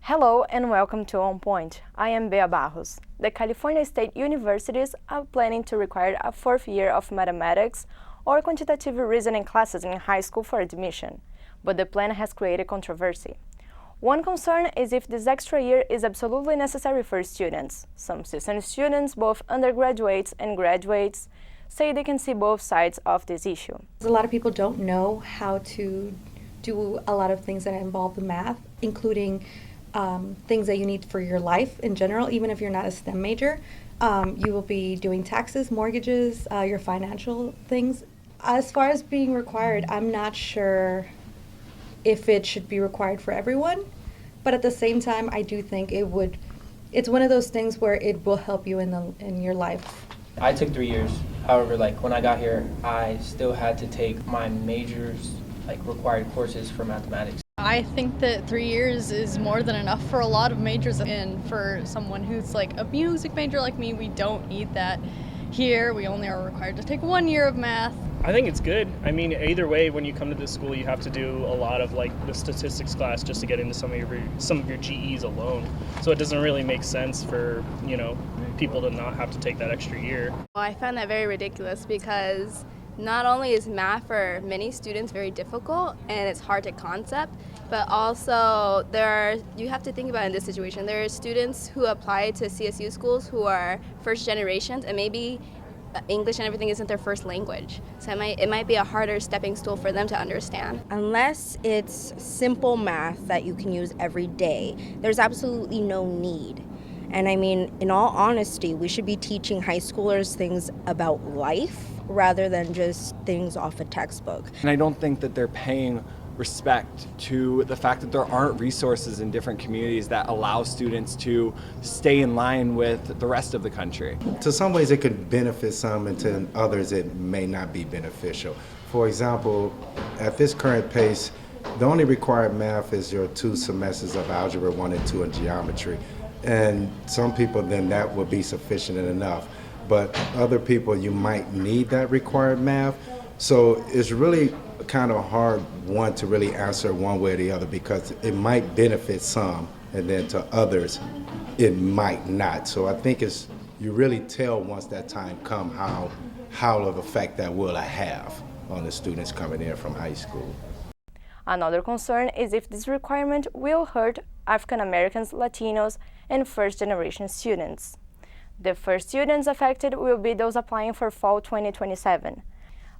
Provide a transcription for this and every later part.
Hello and welcome to On Point. I am Bea Barros. The California State Universities are planning to require a fourth year of mathematics or quantitative reasoning classes in high school for admission, but the plan has created controversy. One concern is if this extra year is absolutely necessary for students. Some CSUN students, both undergraduates and graduates, say they can see both sides of this issue. A lot of people don't know how to do a lot of things that involve the math, including things that you need for your life in general, even if you're not a STEM major. You will be doing taxes, mortgages, your financial things. As far as being required, I'm not sure if it should be required for everyone, but at the same time, I do think it's one of those things where it will help you in your life. I took 3 years. However, when I got here, I still had to take my majors, required courses for mathematics. I think that 3 years is more than enough for a lot of majors, and for someone who's a music major like me, we don't need that here. We only are required to take 1 year of math. I think it's good. I mean, either way, when you come to this school, you have to do a lot of the statistics class just to get into some of your GEs alone. So it doesn't really make sense for, people to not have to take that extra year. Well, I find that very ridiculous because not only is math for many students very difficult and it's hard to concept, but also you have to think about in this situation, there are students who apply to CSU schools who are first generations and maybe English and everything isn't their first language. So it might be a harder stepping stool for them to understand. Unless it's simple math that you can use every day, there's absolutely no need. And I mean, in all honesty, we should be teaching high schoolers things about life rather than just things off a textbook. And I don't think that they're paying respect to the fact that there aren't resources in different communities that allow students to stay in line with the rest of the country. To some ways it could benefit some, and to others it may not be beneficial. For example, at this current pace, the only required math is your 2 semesters of Algebra 1 and 2 and Geometry. And some people, then that would be sufficient enough. But other people, you might need that required math. So it's really kind of hard one to really answer one way or the other, because it might benefit some and then to others it might not. So I think you really tell once that time comes how of effect that will have on the students coming in from high school. Another concern is if this requirement will hurt African Americans, Latinos, and first-generation students. The first students affected will be those applying for fall 2027.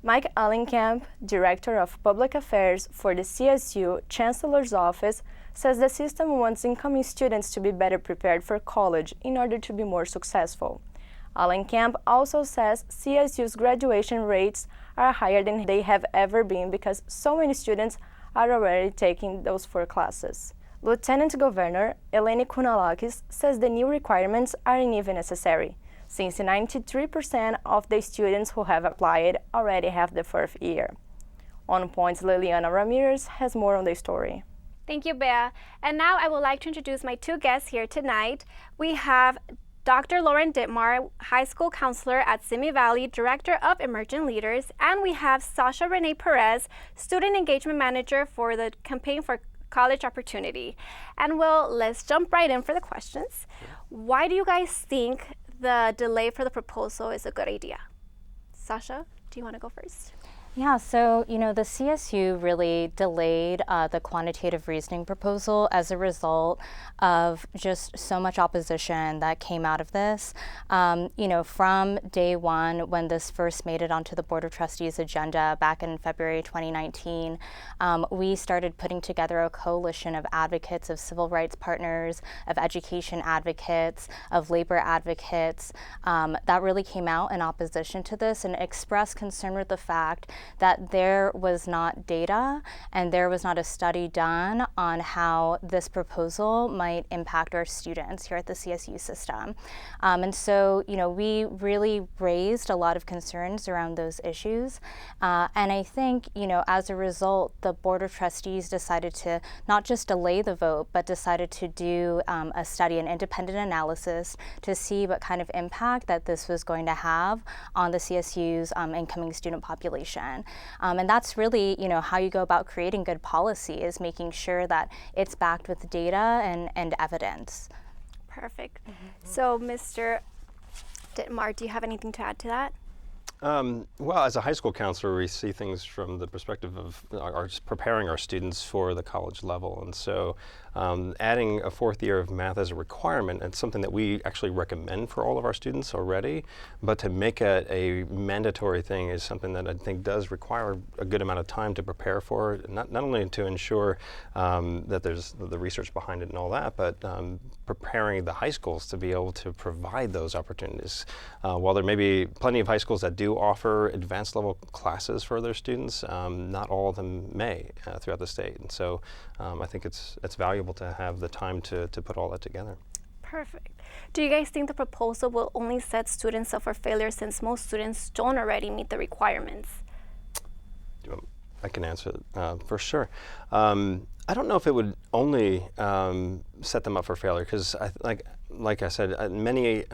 Mike Allenkamp, Director of Public Affairs for the CSU Chancellor's Office, says the system wants incoming students to be better prepared for college in order to be more successful. Allenkamp also says CSU's graduation rates are higher than they have ever been because so many students are already taking those 4 classes. Lieutenant Governor Eleni Kounalakis says the new requirements aren't even necessary, since 93% of the students who have applied already have the 4th year. On Point's Liliana Ramirez has more on the story. Thank you, Bea. And now I would like to introduce my 2 guests here tonight. We have Dr. Loren Dittmar, high school counselor at Simi Valley, Director of Emerging Leaders, and we have Sasha Renée Pérez, Student Engagement Manager for the Campaign for College Opportunity. And let's jump right in for the questions. Why do you guys think the delay for the proposal is a good idea? Sasha, do you want to go first? Yeah, so, the CSU really delayed the quantitative reasoning proposal as a result of just so much opposition that came out of this. From day one, when this first made it onto the Board of Trustees agenda back in February 2019, we started putting together a coalition of advocates, of civil rights partners, of education advocates, of labor advocates that really came out in opposition to this and expressed concern with the fact that there was not data and there was not a study done on how this proposal might impact our students here at the CSU system. And so, we really raised a lot of concerns around those issues. And I think, as a result, the Board of Trustees decided to not just delay the vote, but decided to do a study, an independent analysis to see what kind of impact that this was going to have on the CSU's incoming student population. education. And that's really, how you go about creating good policy, is making sure that it's backed with data and evidence. Perfect. So, Mr. Dittmar, do you have anything to add to that? Well, as a high school counselor, we see things from the perspective of preparing our students for the college level. And so adding a fourth year of math as a requirement, it's something that we actually recommend for all of our students already. But to make it a mandatory thing is something that I think does require a good amount of time to prepare for, not only to ensure that there's the research behind it and all that, but preparing the high schools to be able to provide those opportunities. While there may be plenty of high schools that do offer advanced level classes for their students, not all of them may throughout the state. And so I think it's valuable to have the time to put all that together. Perfect. Do you guys think the proposal will only set students up for failure since most students don't already meet the requirements? I can answer for sure. I don't know if it would only set them up for failure, because like I said, many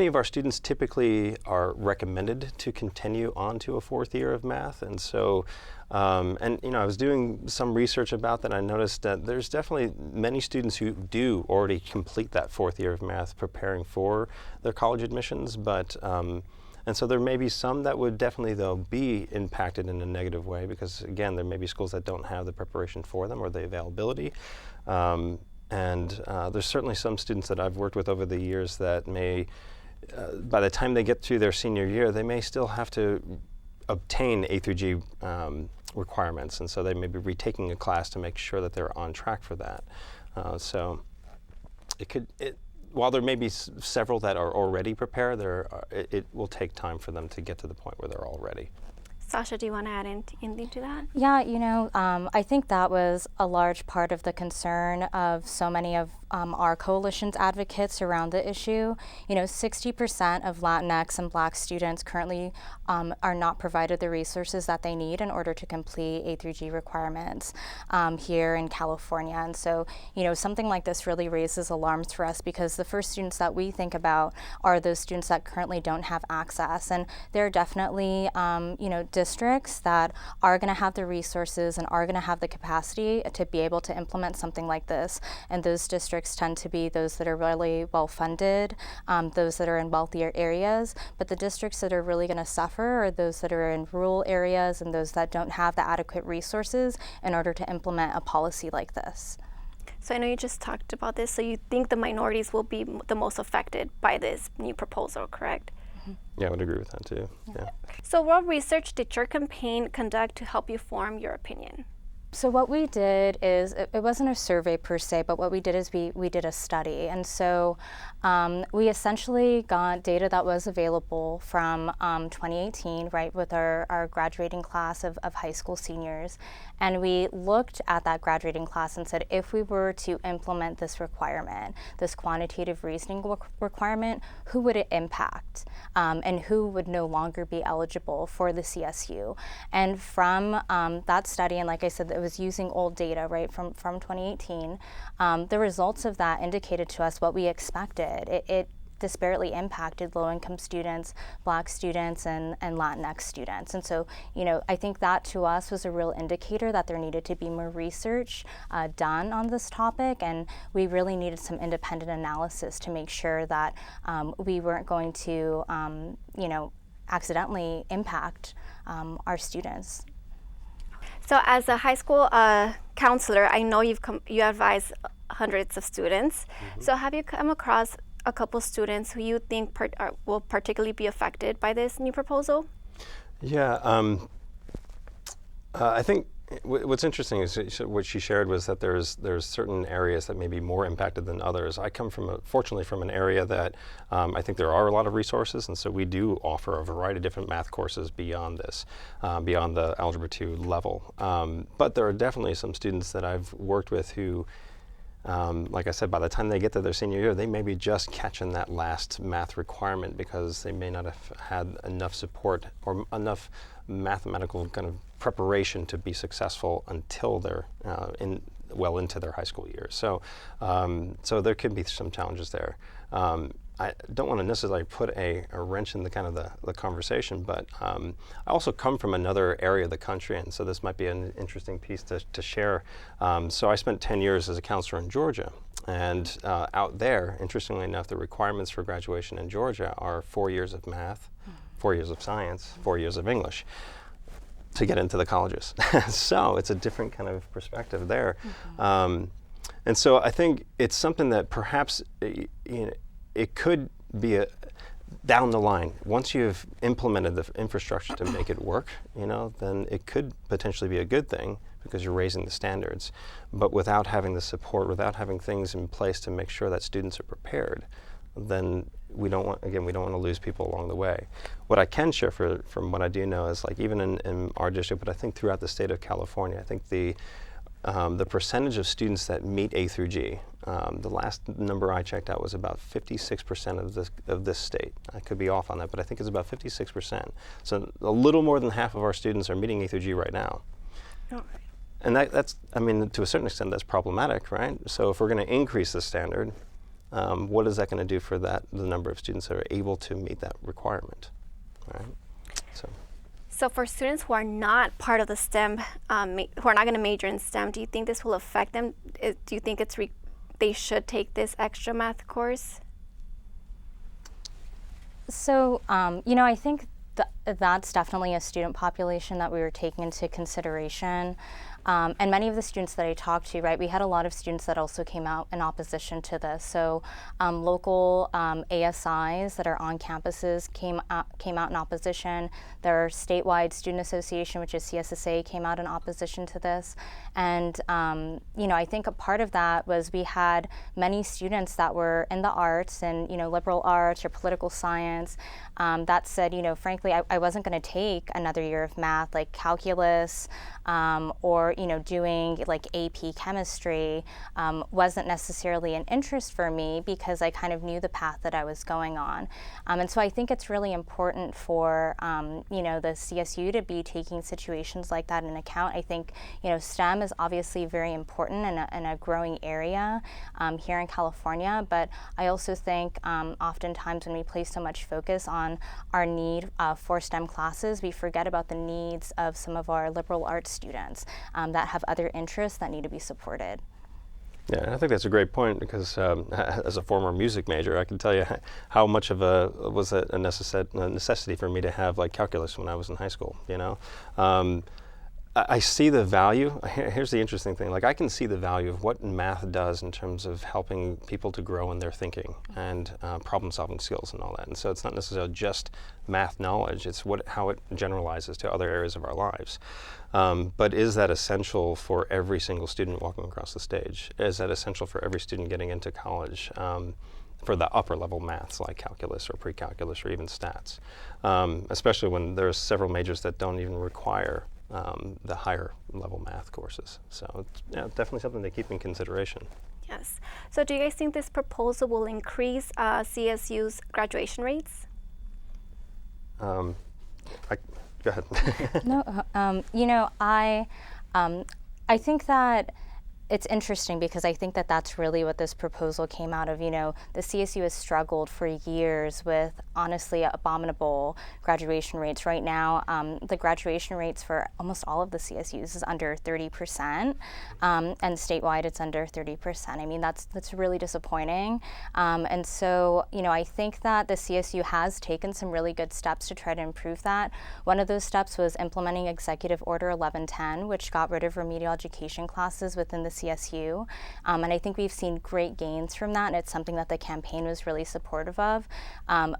of our students typically are recommended to continue on to a fourth year of math. And so, I was doing some research about that. I noticed that there's definitely many students who do already complete that fourth year of math preparing for their college admissions. But, and so there may be some that would definitely, though, be impacted in a negative way, because, again, there may be schools that don't have the preparation for them or the availability. And there's certainly some students that I've worked with over the years that may, by the time they get through their senior year, they may still have to obtain A through G requirements, and so they may be retaking a class to make sure that they're on track for that. So while there may be several that are already prepared, it will take time for them to get to the point where they're all ready. Sasha, do you want to add anything to that? Yeah, I think that was a large part of the concern of so many of our coalition's advocates around the issue. 60% of Latinx and Black students currently are not provided the resources that they need in order to complete A through G requirements here in California. And so, something like this really raises alarms for us, because the first students that we think about are those students that currently don't have access. And there are definitely, districts that are going to have the resources and are going to have the capacity to be able to implement something like this. And those districts tend to be those that are really well funded, those that are in wealthier areas. But the districts that are really going to suffer are those that are in rural areas and those that don't have the adequate resources in order to implement a policy like this. So I know you just talked about this, so you think the minorities will be the most affected by this new proposal, correct? Yeah, I would agree with that too. Yeah. So what research did your campaign conduct to help you form your opinion? So what we did is, it wasn't a survey per se, but what we did is we did a study. And so we essentially got data that was available from 2018, right, with our graduating class of high school seniors. And we looked at that graduating class and said, if we were to implement this requirement, this quantitative reasoning requirement, who would it impact? And who would no longer be eligible for the CSU? And from that study, and like I said, it was using old data, right, from 2018, the results of that indicated to us what we expected. It disparately impacted low-income students, Black students, and Latinx students. And so, I think that to us was a real indicator that there needed to be more research done on this topic, and we really needed some independent analysis to make sure that we weren't going to, accidentally impact our students. So as a high school counselor, I know you advise hundreds of students. Mm-hmm. So have you come across a couple students who you think will particularly be affected by this new proposal? Yeah, I think what's interesting is what she shared was that there's certain areas that may be more impacted than others. I come fortunately from an area that I think there are a lot of resources, and so we do offer a variety of different math courses beyond this, beyond the Algebra 2 level. But there are definitely some students that I've worked with who, like I said, by the time they get to their senior year, they may be just catching that last math requirement because they may not have had enough support or enough mathematical kind of preparation to be successful until they're well into their high school years. So, so there could be some challenges there. I don't want to necessarily put a wrench in the kind of the conversation, but I also come from another area of the country, and so this might be an interesting piece to share. So I spent 10 years as a counselor in Georgia, and out there, interestingly enough, the requirements for graduation in Georgia are 4 years of math, 4 years of science, 4 years of English to get into the colleges. So it's a different kind of perspective there. And so I think it's something that perhaps it could be down the line. Once you've implemented the infrastructure to make it work, then it could potentially be a good thing because you're raising the standards. But without having the support, without having things in place to make sure that students are prepared, then we don't want to lose people along the way. What I can share from what I do know is, like, even in our district, but I think throughout the state of California, I think the percentage of students that meet A through G, the last number I checked out was about 56% of this state. I could be off on that, but I think it's about 56%. So a little more than half of our students are meeting A through G right now. Oh. And that's, I mean, to a certain extent, that's problematic, right? So if we're going to increase the standard, what is that going to do for the number of students that are able to meet that requirement, right? So for students who are not part of the STEM, who are not going to major in STEM, do you think this will affect them? Do you think they should take this extra math course? So, I think that's definitely a student population that we were taking into consideration. And many of the students that I talked to, right, we had a lot of students that also came out in opposition to this. So local ASIs that are on campuses came out in opposition. Their statewide student association, which is CSSA, came out in opposition to this. And, I think a part of that was we had many students that were in the arts and, liberal arts or political science that said, frankly, I wasn't going to take another year of math, like calculus, or doing like AP chemistry wasn't necessarily an interest for me because I kind of knew the path that I was going on. And so I think it's really important for the CSU to be taking situations like that into account. I think STEM is obviously very important in a growing area here in California, but I also think oftentimes when we place so much focus on our need for STEM classes, we forget about the needs of some of our liberal arts students that have other interests that need to be supported. Yeah, and I think that's a great point because as a former music major, I can tell you how much of a necessity for me to have like calculus when I was in high school. I see the value. Here's the interesting thing. Like, I can see the value of what math does in terms of helping people to grow in their thinking and problem-solving skills and all that. And so it's not necessarily just math knowledge. It's how it generalizes to other areas of our lives. But is that essential for every single student walking across the stage? Is that essential for every student getting into college? For the upper level maths like calculus or pre-calculus or even stats, especially when there's several majors that don't even require the higher level math courses. So it's definitely something to keep in consideration. Yes. So do you guys think this proposal will increase CSU's graduation rates? Go ahead. No, I think that it's interesting because I think that that's really what this proposal came out of. The CSU has struggled for years with honestly abominable graduation rates. Right now, the graduation rates for almost all of the CSUs is under 30%, and statewide it's under 30%. I mean, that's really disappointing. And so, I think that the CSU has taken some really good steps to try to improve that. One of those steps was implementing Executive Order 1110, which got rid of remedial education classes within the CSU, and I think we've seen great gains from that, and it's something that the campaign was really supportive of.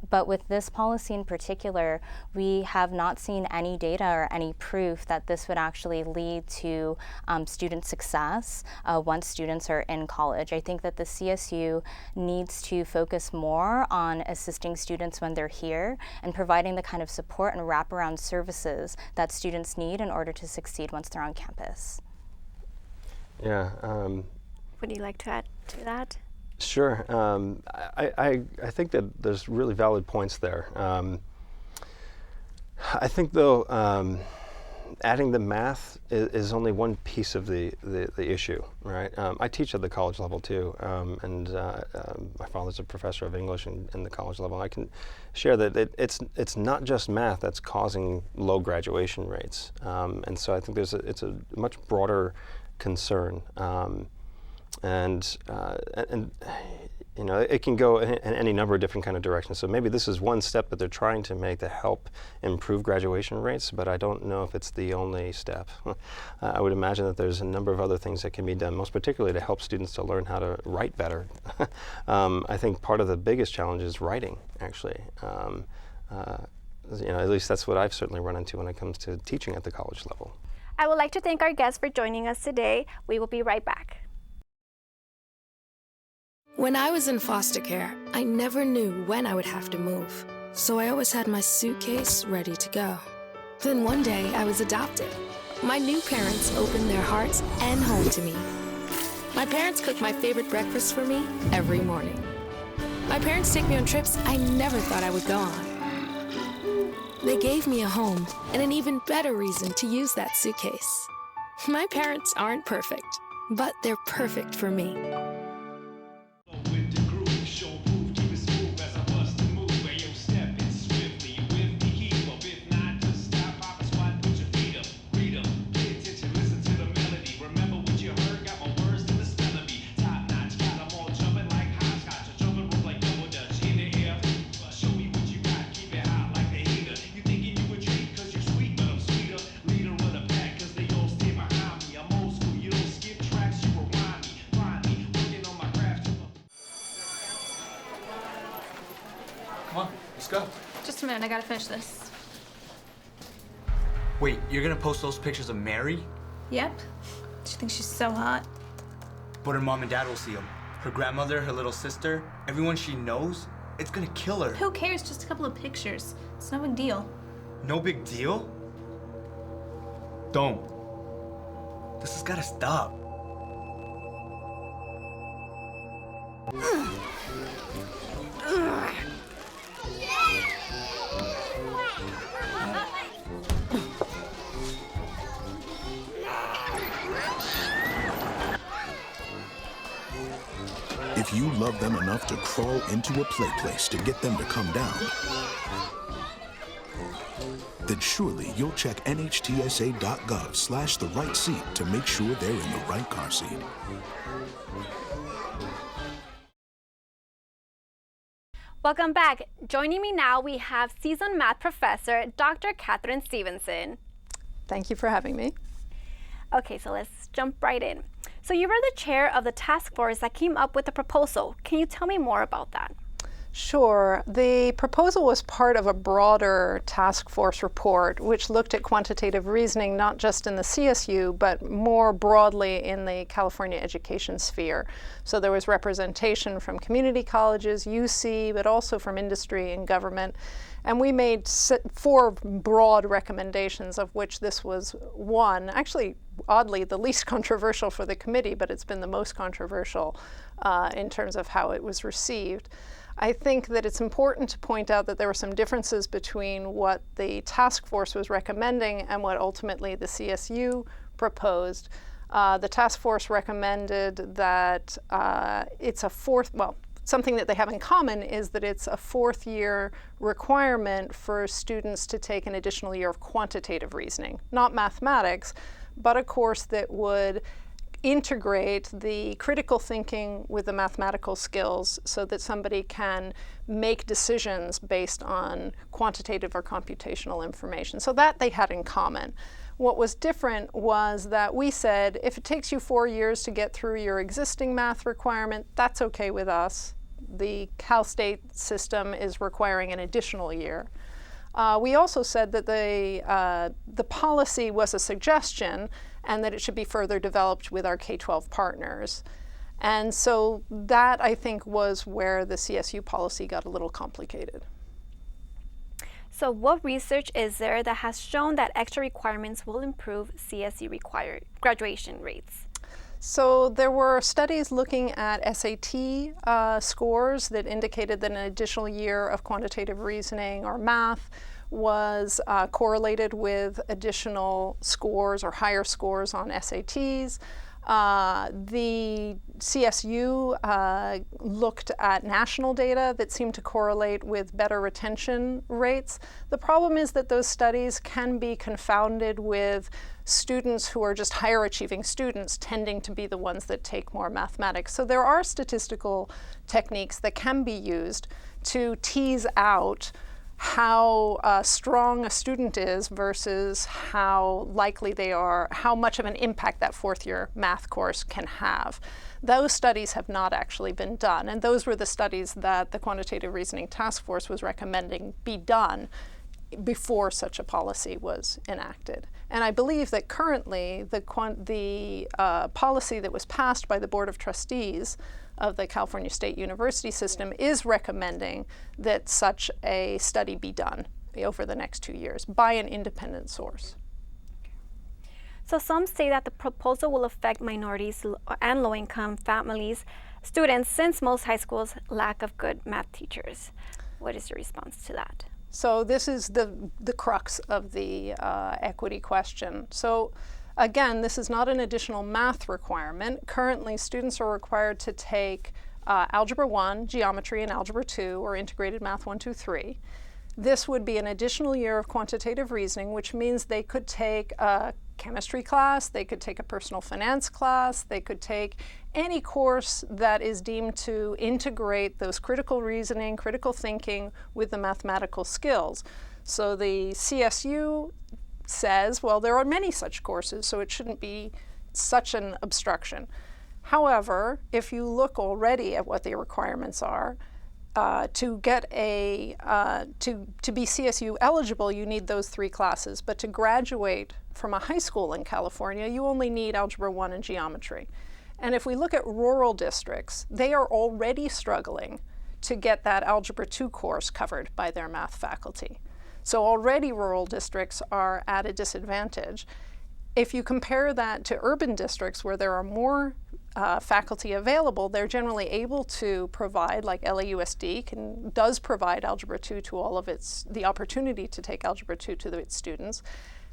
But with this policy in particular, we have not seen any data or any proof that this would actually lead to student success once students are in college. I think that the CSU needs to focus more on assisting students when they're here and providing the kind of support and wraparound services that students need in order to succeed once they're on campus. Yeah. Would you like to add to that? Sure. I think that there's really valid points there. I think, though, adding the math is only one piece of the issue, right? I teach at the college level too, and my father's a professor of English in the college level. I can share that it's not just math that's causing low graduation rates, and so I think it's a much broader concern, and you know, it can go in any number of different kind of directions. So maybe this is one step that they're trying to make to help improve graduation rates, but I don't know if it's the only step. I would imagine that there's a number of other things that can be done, most particularly to help students to learn how to write better. I think part of the biggest challenge is writing, actually. You know, at least that's what I've certainly run into when it comes to teaching at the college level. I would like to thank our guests for joining us today. We will be right back. When I was in foster care, I never knew when I would have to move, so I always had my suitcase ready to go. Then one day, I was adopted. My new parents opened their hearts and home to me. My parents cook my favorite breakfast for me every morning. My parents take me on trips I never thought I would go on. They gave me a home and an even better reason to use that suitcase. My parents aren't perfect, but they're perfect for me. Let's go. Just a minute, I gotta finish this. Wait, you're gonna post those pictures of Mary? Yep. She thinks she's so hot. But her mom and dad will see them. Her grandmother, her little sister, everyone she knows, it's gonna kill her. Who cares? Just a couple of pictures. It's no big deal. No big deal? Don't. This has gotta stop. If you love them enough to crawl into a play place to get them to come down, then surely you'll check nhtsa.gov/the right seat to make sure they're in the right car seat. Welcome back. Joining me now, we have CSUN math professor, Dr. Katherine Stevenson. Thank you for having me. Okay, so let's jump right in. So you were the chair of the task force that came up with the proposal. Can you tell me more about that? Sure. The proposal was part of a broader task force report which looked at quantitative reasoning not just in the CSU but more broadly in the California education sphere. So there was representation from community colleges, UC, but also from industry and government. And we made 4 broad recommendations, of which this was one. Actually, oddly, the least controversial for the committee, but it's been the most controversial in terms of how it was received. I think that it's important to point out that there were some differences between what the task force was recommending and what ultimately the CSU proposed. The task force recommended that it's a something that they have in common is that it's a 4th year requirement for students to take an additional year of quantitative reasoning, not mathematics, but a course that would integrate the critical thinking with the mathematical skills so that somebody can make decisions based on quantitative or computational information. So that they had in common. What was different was that we said, if it takes you 4 years to get through your existing math requirement, that's okay with us. The Cal State system is requiring an additional year. We also said that the policy was a suggestion and that it should be further developed with our K-12 partners. And so that, I think, was where the CSU policy got a little complicated. So what research is there that has shown that extra requirements will improve CSU graduation rates? So there were studies looking at SAT scores that indicated that an additional year of quantitative reasoning or math was correlated with additional scores or higher scores on SATs. The CSU looked at national data that seemed to correlate with better retention rates. The problem is that those studies can be confounded with students who are just higher achieving students tending to be the ones that take more mathematics. So there are statistical techniques that can be used to tease out how strong a student is versus how likely they are, how much of an impact that fourth year math course can have. Those studies have not actually been done, and those were the studies that the Quantitative Reasoning Task Force was recommending be done before such a policy was enacted. And I believe that currently the policy that was passed by the Board of Trustees of the California State University system is recommending that such a study be done over the next 2 years by an independent source. So some say that the proposal will affect minorities and low-income families, students, since most high schools lack of good math teachers. What is your response to that? So this is the crux of the equity question. So again, this is not an additional math requirement. Currently, students are required to take Algebra 1, Geometry, and Algebra 2, or Integrated Math 1, 2, 3. This would be an additional year of quantitative reasoning, which means they could take a chemistry class, they could take a personal finance class, they could take any course that is deemed to integrate those critical reasoning, critical thinking with the mathematical skills. So the CSU says, well, there are many such courses, so it shouldn't be such an obstruction. However, if you look already at what the requirements are, to get to be CSU eligible, you need those 3 classes. But to graduate from a high school in California, you only need Algebra 1 and Geometry. And if we look at rural districts, they are already struggling to get that Algebra 2 course covered by their math faculty. So already rural districts are at a disadvantage. If you compare that to urban districts where there are more faculty available, they're generally able to provide, like LAUSD does provide Algebra 2 to all of the opportunity to take Algebra 2 to its students.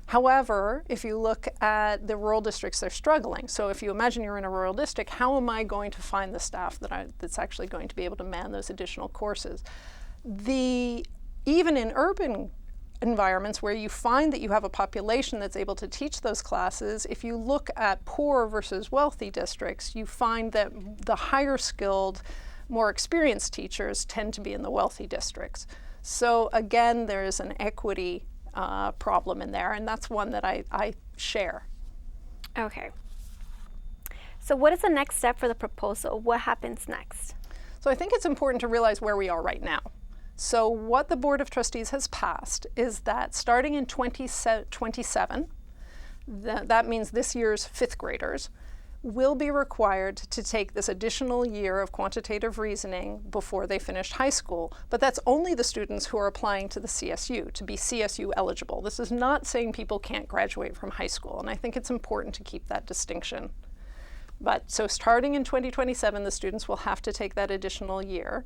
However, if you look at the rural districts, they're struggling. So if you imagine you're in a rural district, how am I going to find the staff that's actually going to be able to man those additional courses? Even in urban environments where you find that you have a population that's able to teach those classes, if you look at poor versus wealthy districts, you find that the higher skilled, more experienced teachers tend to be in the wealthy districts. So again, there is an equity problem in there, and that's one that I share. Okay. So what is the next step for the proposal? What happens next? So I think it's important to realize where we are right now. So what the Board of Trustees has passed is that starting in 2027, that means this year's 5th graders, will be required to take this additional year of quantitative reasoning before they finish high school. But that's only the students who are applying to the CSU, to be CSU eligible. This is not saying people can't graduate from high school, and I think it's important to keep that distinction. But so starting in 2027, the students will have to take that additional year.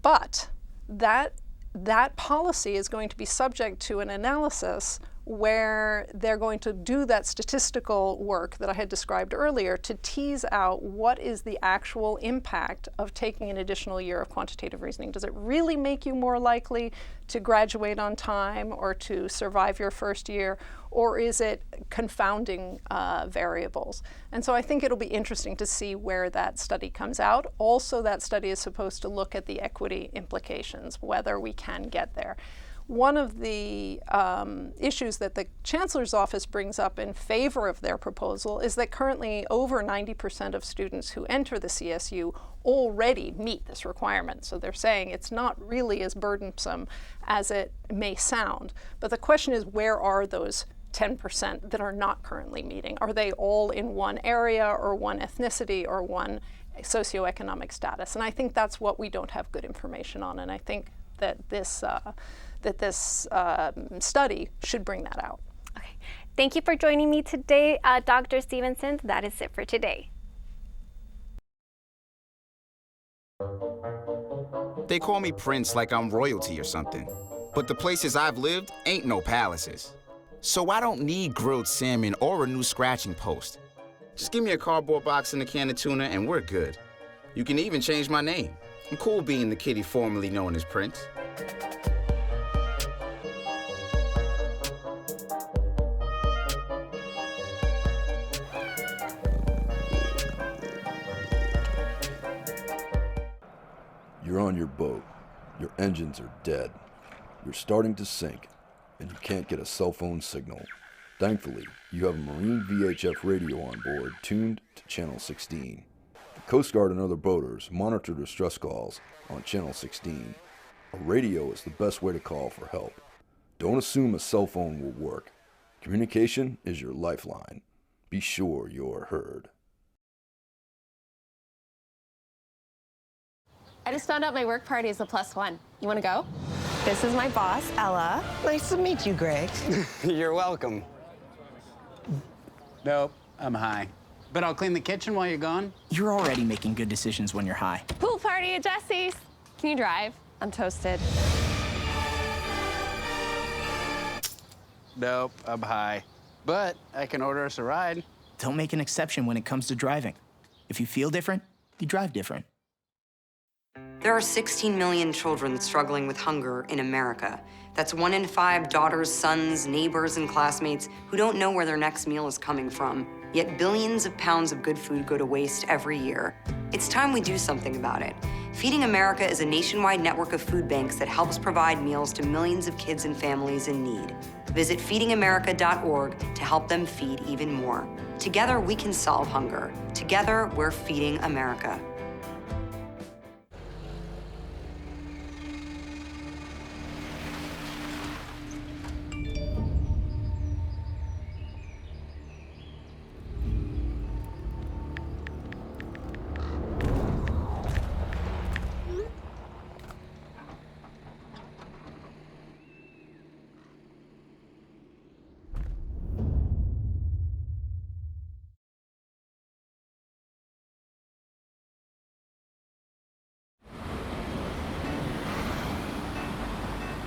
But that policy is going to be subject to an analysis where they're going to do that statistical work that I had described earlier to tease out what is the actual impact of taking an additional year of quantitative reasoning. Does it really make you more likely to graduate on time or to survive your first year, or is it confounding variables? And so I think it'll be interesting to see where that study comes out. Also, that study is supposed to look at the equity implications, whether we can get there. One of the issues that the Chancellor's Office brings up in favor of their proposal is that currently over 90% of students who enter the CSU already meet this requirement. So they're saying it's not really as burdensome as it may sound. But the question is, where are those 10% that are not currently meeting? Are they all in one area or one ethnicity or one socioeconomic status? And I think that's what we don't have good information on. And I think that this study should bring that out. Okay. Thank you for joining me today, Dr. Stevenson. That is it for today. They call me Prince like I'm royalty or something. But the places I've lived ain't no palaces. So I don't need grilled salmon or a new scratching post. Just give me a cardboard box and a can of tuna and we're good. You can even change my name. I'm cool being the kitty formerly known as Prince. You're on your boat. Your engines are dead. You're starting to sink, and you can't get a cell phone signal. Thankfully, you have a Marine VHF radio on board tuned to Channel 16. The Coast Guard and other boaters monitor distress calls on Channel 16. A radio is the best way to call for help. Don't assume a cell phone will work. Communication is your lifeline. Be sure you're heard. I just found out my work party is a +1. You want to go? This is my boss, Ella. Nice to meet you, Greg. You're welcome. Nope, I'm high. But I'll clean the kitchen while you're gone. You're already making good decisions when you're high. Pool party at Jesse's. Can you drive? I'm toasted. Nope, I'm high. But I can order us a ride. Don't make an exception when it comes to driving. If you feel different, you drive different. There are 16 million children struggling with hunger in America. That's 1 in 5 daughters, sons, neighbors, and classmates who don't know where their next meal is coming from. Yet billions of pounds of good food go to waste every year. It's time we do something about it. Feeding America is a nationwide network of food banks that helps provide meals to millions of kids and families in need. Visit feedingamerica.org to help them feed even more. Together, we can solve hunger. Together, we're feeding America.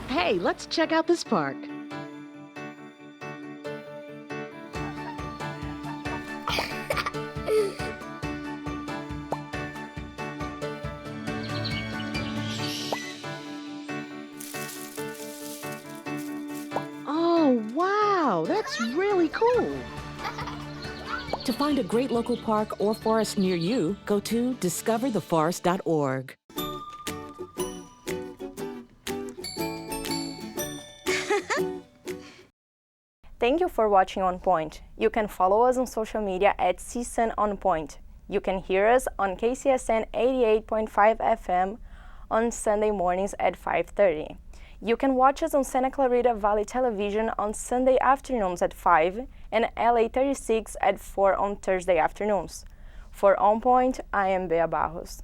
Hey, let's check out this park. Oh, wow, that's really cool. To find a great local park or forest near you, go to discovertheforest.org. Thank you for watching On Point. You can follow us on social media at CSUN On Point. You can hear us on KCSN 88.5 FM on Sunday mornings at 5:30. You can watch us on Santa Clarita Valley Television on Sunday afternoons at 5 and LA 36 at 4 on Thursday afternoons. For On Point, I am Bea Barros.